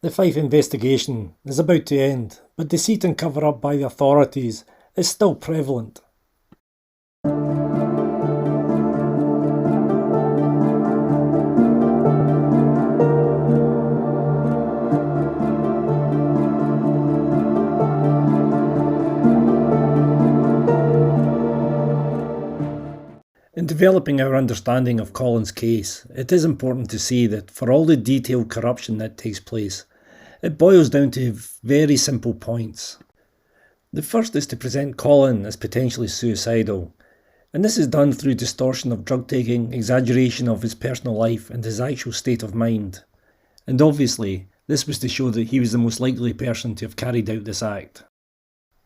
The Fife investigation is about to end, but deceit and cover-up by the authorities is still prevalent. In developing our understanding of Colin's case, it is important to see that for all the detailed corruption that takes place, it boils down to very simple points. The first is to present Colin as potentially suicidal, and this is done through distortion of drug taking, exaggeration of his personal life and his actual state of mind. And obviously, this was to show that he was the most likely person to have carried out this act.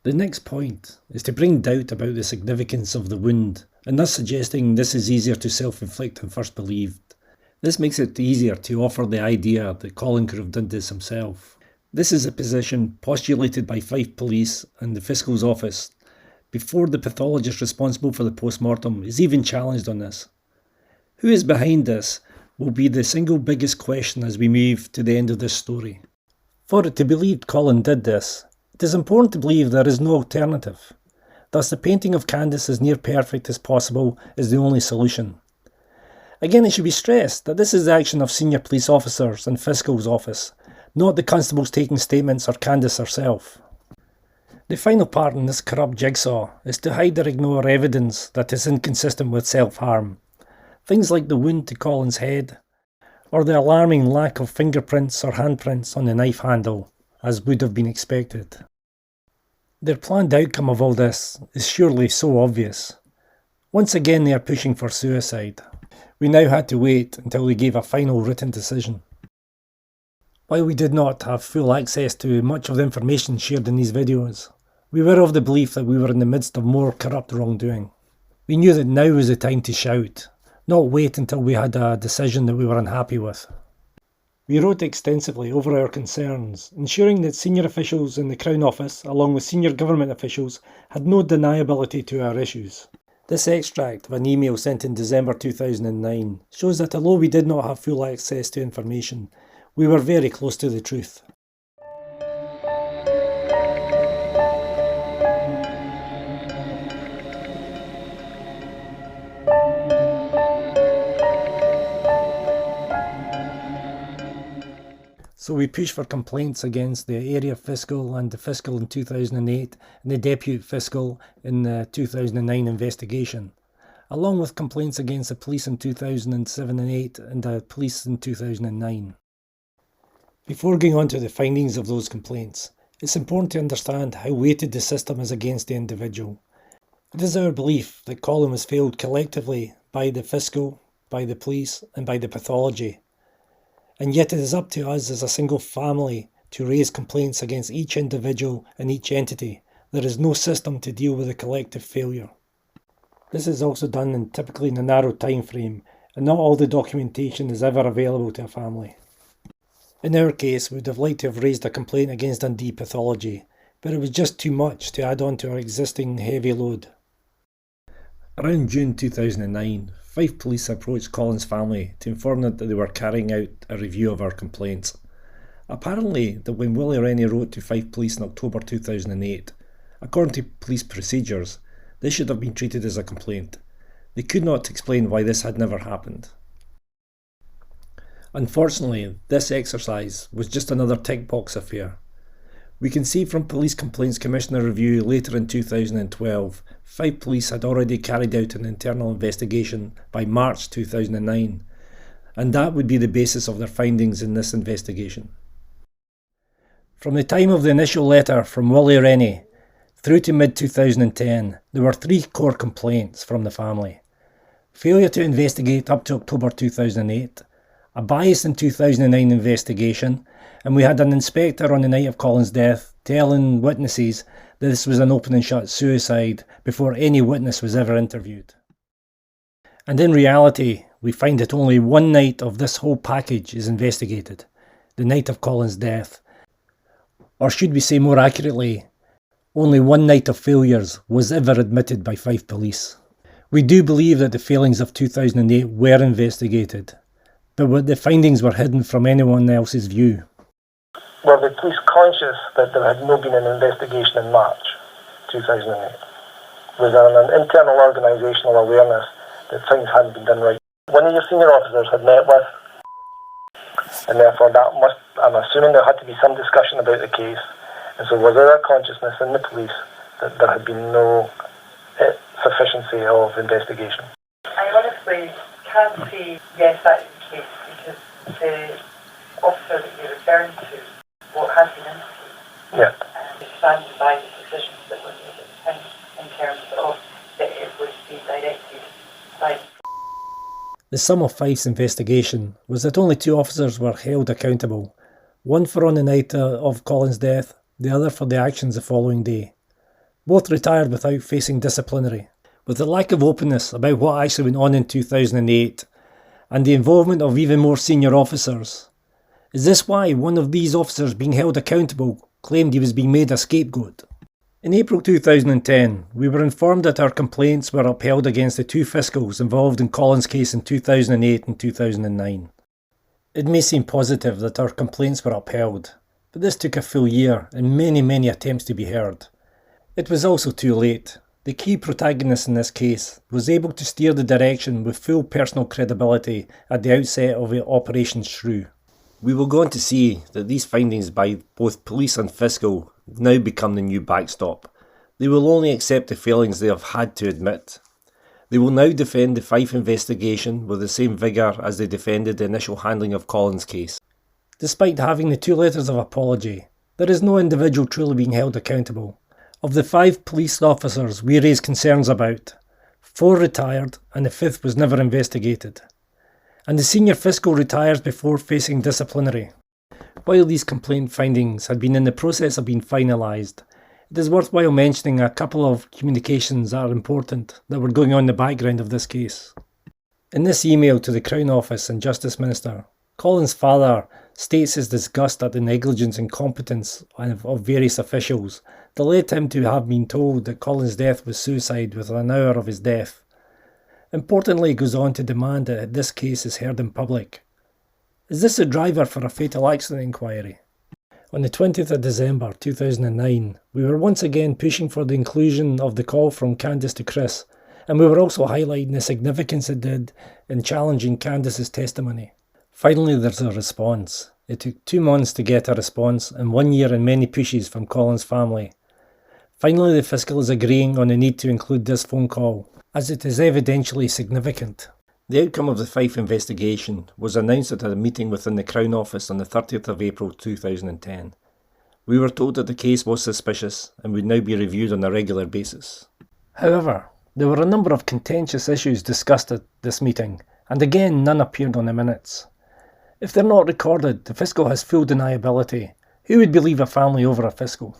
The next point is to bring doubt about the significance of the wound, and thus suggesting this is easier to self-inflict than first believed. This makes it easier to offer the idea that Colin could have done this himself. This is a position postulated by Fife Police and the Fiscal's Office before the pathologist responsible for the post-mortem is even challenged on this. Who is behind this will be the single biggest question as we move to the end of this story. For it to be believed Colin did this, it is important to believe there is no alternative. Thus the painting of Candace as near perfect as possible is the only solution. Again, it should be stressed that this is the action of senior police officers and Fiscal's Office, not the constables taking statements or Candace herself. The final part in this corrupt jigsaw is to hide or ignore evidence that is inconsistent with self-harm. Things like the wound to Colin's head, or the alarming lack of fingerprints or handprints on the knife handle, as would have been expected. Their planned outcome of all this is surely so obvious. Once again they are pushing for suicide. We now had to wait until they gave a final written decision. While we did not have full access to much of the information shared in these videos, we were of the belief that we were in the midst of more corrupt wrongdoing. We knew that now was the time to shout, not wait until we had a decision that we were unhappy with. We wrote extensively over our concerns, ensuring that senior officials in the Crown Office, along with senior government officials, had no deniability to our issues. This extract of an email sent in December 2009 shows that although we did not have full access to information, we were very close to the truth. So we pushed for complaints against the area fiscal and the fiscal in 2008 and the deputy fiscal in the 2009 investigation, along with complaints against the police in 2007 and 8 and the police in 2009. Before going on to the findings of those complaints, it's important to understand how weighted the system is against the individual. It is our belief that Colin was failed collectively by the fiscal, by the police and by the pathology. And yet it is up to us as a single family to raise complaints against each individual and each entity. There is no system to deal with a collective failure. This is also done typically in a narrow time frame, and not all the documentation is ever available to a family. In our case, we would have liked to have raised a complaint against Dundee Pathology, but it was just too much to add on to our existing heavy load. Around June 2009, Fife Police approached Colin's family to inform them that they were carrying out a review of our complaints. Apparently, that when Willie Rennie wrote to Fife Police in October 2008, according to police procedures, this should have been treated as a complaint. They could not explain why this had never happened. Unfortunately, this exercise was just another tick box affair. We can see from Police Complaints Commissioner review later in 2012, Fife Police had already carried out an internal investigation by March 2009, and that would be the basis of their findings in this investigation. From the time of the initial letter from Willie Rennie through to mid-2010, there were three core complaints from the family. Failure to investigate up to October 2008, a bias in 2009 investigation, and we had an inspector on the night of Colin's death telling witnesses that this was an open and shut suicide before any witness was ever interviewed. And in reality, we find that only one night of this whole package is investigated, the night of Colin's death. Or should we say more accurately, only one night of failures was ever admitted by Fife Police. We do believe that the failings of 2008 were investigated, but the findings were hidden from anyone else's view. Were the police conscious that there had not been an investigation in March 2008? Was there an internal organisational awareness that things hadn't been done right? One of your senior officers had met with, and therefore I'm assuming there had to be some discussion about the case, and so was there a consciousness in the police that there had been no sufficiency of investigation? I honestly can't say yes, that is the case, because the officer that you're referring to, what has been interviewed, stands by the decisions that were made at the time in terms of that it was being directed by. The sum of Fife's investigation was that only 2 officers were held accountable, one for on the night of Colin's death, the other for the actions the following day. Both retired without facing disciplinary. With the lack of openness about what actually went on in 2008, and the involvement of even more senior officers, is this why one of these officers being held accountable claimed he was being made a scapegoat? In April 2010, we were informed that our complaints were upheld against the 2 fiscals involved in Colin's case in 2008 and 2009. It may seem positive that our complaints were upheld, but this took a full year and many attempts to be heard. It was also too late. The key protagonist in this case was able to steer the direction with full personal credibility at the outset of Operation Shrew. We will go on to see that these findings by both police and fiscal have now become the new backstop. They will only accept the failings they have had to admit. They will now defend the Fife investigation with the same vigour as they defended the initial handling of Colin's case. Despite having the 2 letters of apology, there is no individual truly being held accountable. Of the 5 police officers we raised concerns about, 4 retired and the 5th was never investigated. And the senior fiscal retires before facing disciplinary. While these complaint findings had been in the process of being finalised, it is worthwhile mentioning a couple of communications that are important that were going on in the background of this case. In this email to the Crown Office and Justice Minister, Colin's father states his disgust at the negligence and incompetence of various officials that led him to have been told that Colin's death was suicide within an hour of his death. Importantly, he goes on to demand that this case is heard in public. Is this a driver for a fatal accident inquiry? On the 20th of December 2009, we were once again pushing for the inclusion of the call from Candice to Chris, and we were also highlighting the significance it did in challenging Candice's testimony. Finally, there's a response. It took 2 months to get a response and 1 year and many pushes from Colin's family. Finally, the fiscal is agreeing on the need to include this phone call, as it is evidentially significant. The outcome of the Fife investigation was announced at a meeting within the Crown Office on the 30th of April 2010. We were told that the case was suspicious and would now be reviewed on a regular basis. However, there were a number of contentious issues discussed at this meeting, and again none appeared on the minutes. If they're not recorded, the fiscal has full deniability. Who would believe a family over a fiscal?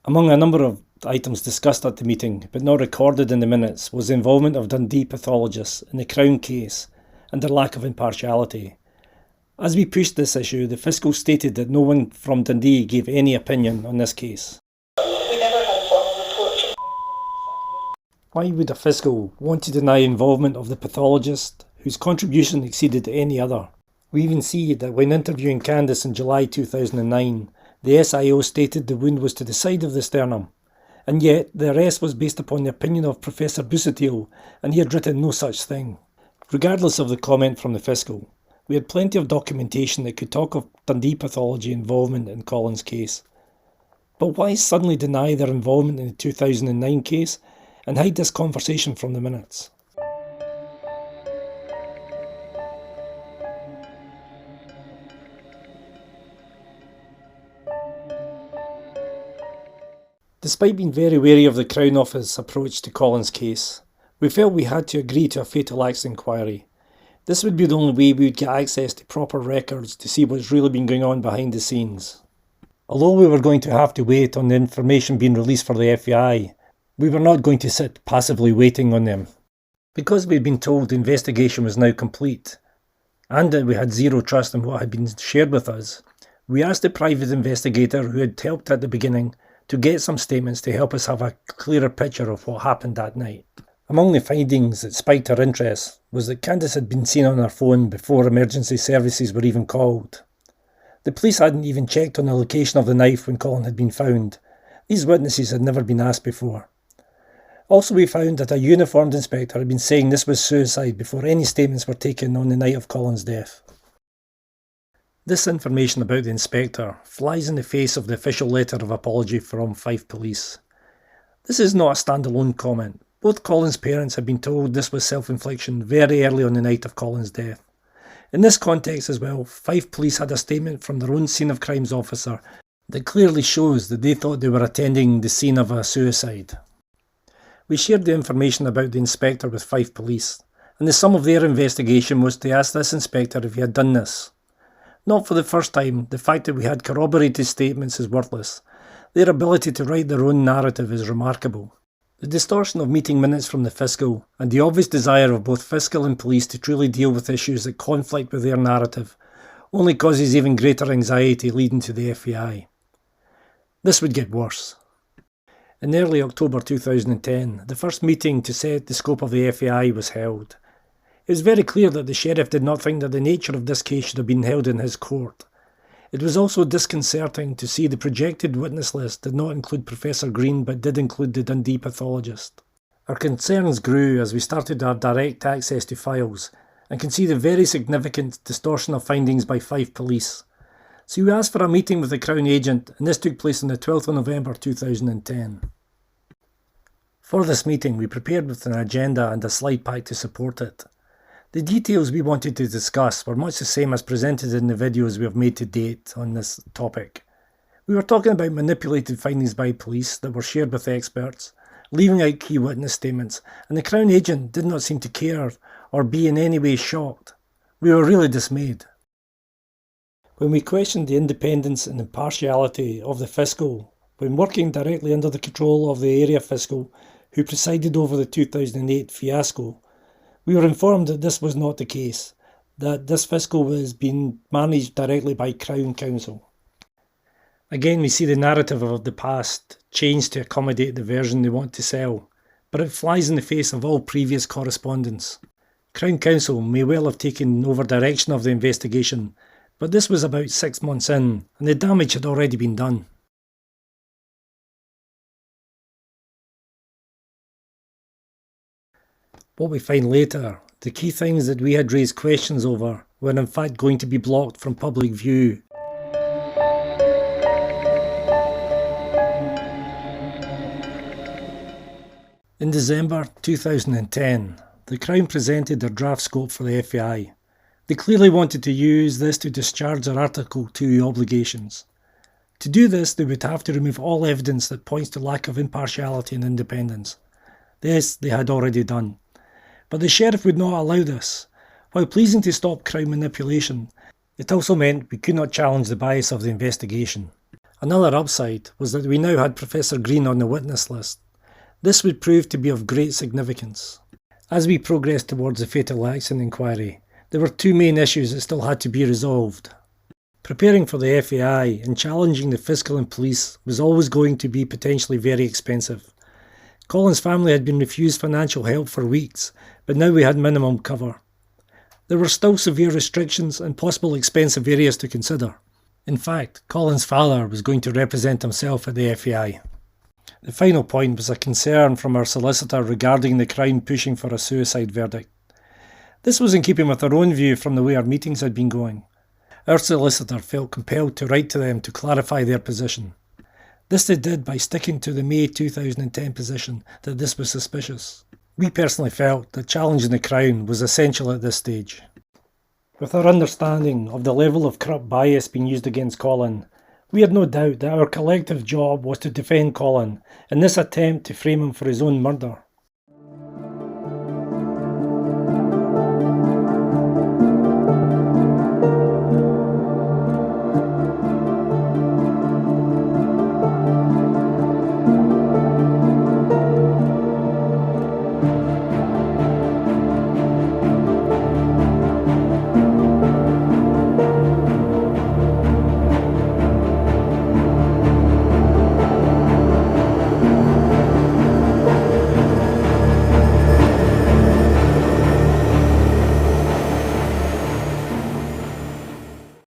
Among a number of items discussed at the meeting, but not recorded in the minutes, was the involvement of Dundee pathologists in the Crown case and their lack of impartiality. As we pushed this issue, the fiscal stated that no one from Dundee gave any opinion on this case. We never had a formal report. Why would a fiscal want to deny involvement of the pathologist whose contribution exceeded any other? We even see that when interviewing Candice in July 2009, the SIO stated the wound was to the side of the sternum, and yet the arrest was based upon the opinion of Professor Busuttil, and he had written no such thing. Regardless of the comment from the fiscal, we had plenty of documentation that could talk of Dundee pathology involvement in Colin's case. But why suddenly deny their involvement in the 2009 case and hide this conversation from the minutes? Despite being very wary of the Crown Office approach to Colin's case, we felt we had to agree to a fatal acts inquiry. This would be the only way we would get access to proper records to see what's really been going on behind the scenes. Although we were going to have to wait on the information being released for the FBI, we were not going to sit passively waiting on them. Because we had been told the investigation was now complete, and that we had zero trust in what had been shared with us, we asked the private investigator who had helped at the beginning to get some statements to help us have a clearer picture of what happened that night. Among the findings that spiked our interest was that Candice had been seen on her phone before emergency services were even called. The police hadn't even checked on the location of the knife when Colin had been found. These witnesses had never been asked before. Also, we found that a uniformed inspector had been saying this was suicide before any statements were taken on the night of Colin's death. This information about the inspector flies in the face of the official letter of apology from Fife Police. This is not a standalone comment. Both Colin's parents had been told this was self-infliction very early on the night of Colin's death. In this context as well, Fife Police had a statement from their own scene of crimes officer that clearly shows that they thought they were attending the scene of a suicide. We shared the information about the inspector with Fife Police, and the sum of their investigation was to ask this inspector if he had done this. Not for the first time, the fact that we had corroborated statements is worthless. Their ability to write their own narrative is remarkable. The distortion of meeting minutes from the fiscal, and the obvious desire of both fiscal and police to truly deal with issues that conflict with their narrative, only causes even greater anxiety leading to the FBI. This would get worse. In early October 2010, the first meeting to set the scope of the FBI was held. It was very clear that the sheriff did not think that the nature of this case should have been held in his court. It was also disconcerting to see the projected witness list did not include Professor Green but did include the Dundee pathologist. Our concerns grew as we started to have direct access to files and can see the very significant distortion of findings by Fife Police. So we asked for a meeting with the Crown Agent, and this took place on the 12th of November 2010. For this meeting, we prepared with an agenda and a slide pack to support it. The details we wanted to discuss were much the same as presented in the videos we have made to date on this topic. We were talking about manipulated findings by police that were shared with experts, leaving out key witness statements, and the Crown Agent did not seem to care or be in any way shocked. We were really dismayed. When we questioned the independence and impartiality of the fiscal, when working directly under the control of the area fiscal who presided over the 2008 fiasco, we were informed that this was not the case, that this fiscal was being managed directly by Crown Counsel. Again, we see the narrative of the past changed to accommodate the version they want to sell, but it flies in the face of all previous correspondence. Crown Counsel may well have taken over direction of the investigation, but this was about 6 months in, and the damage had already been done. What we find later, the key things that we had raised questions over, were in fact going to be blocked from public view. In December 2010, the Crown presented their draft scope for the FBI. They clearly wanted to use this to discharge their Article 2 obligations. To do this, they would have to remove all evidence that points to lack of impartiality and independence. This they had already done. But the sheriff would not allow this. While pleasing to stop Crown manipulation, it also meant we could not challenge the bias of the investigation. Another upside was that we now had Professor Green on the witness list. This would prove to be of great significance. As we progressed towards the fatal accident inquiry, there were two main issues that still had to be resolved. Preparing for the FBI and challenging the fiscal and police was always going to be potentially very expensive. Colin's family had been refused financial help for weeks, but now we had minimum cover. There were still severe restrictions and possible expensive areas to consider. In fact, Colin's father was going to represent himself at the FBI. The final point was a concern from our solicitor regarding the Crown pushing for a suicide verdict. This was in keeping with our own view from the way our meetings had been going. Our solicitor felt compelled to write to them to clarify their position. This they did by sticking to the May 2010 position that this was suspicious. We personally felt that challenging the Crown was essential at this stage. With our understanding of the level of corrupt bias being used against Colin, we had no doubt that our collective job was to defend Colin in this attempt to frame him for his own murder.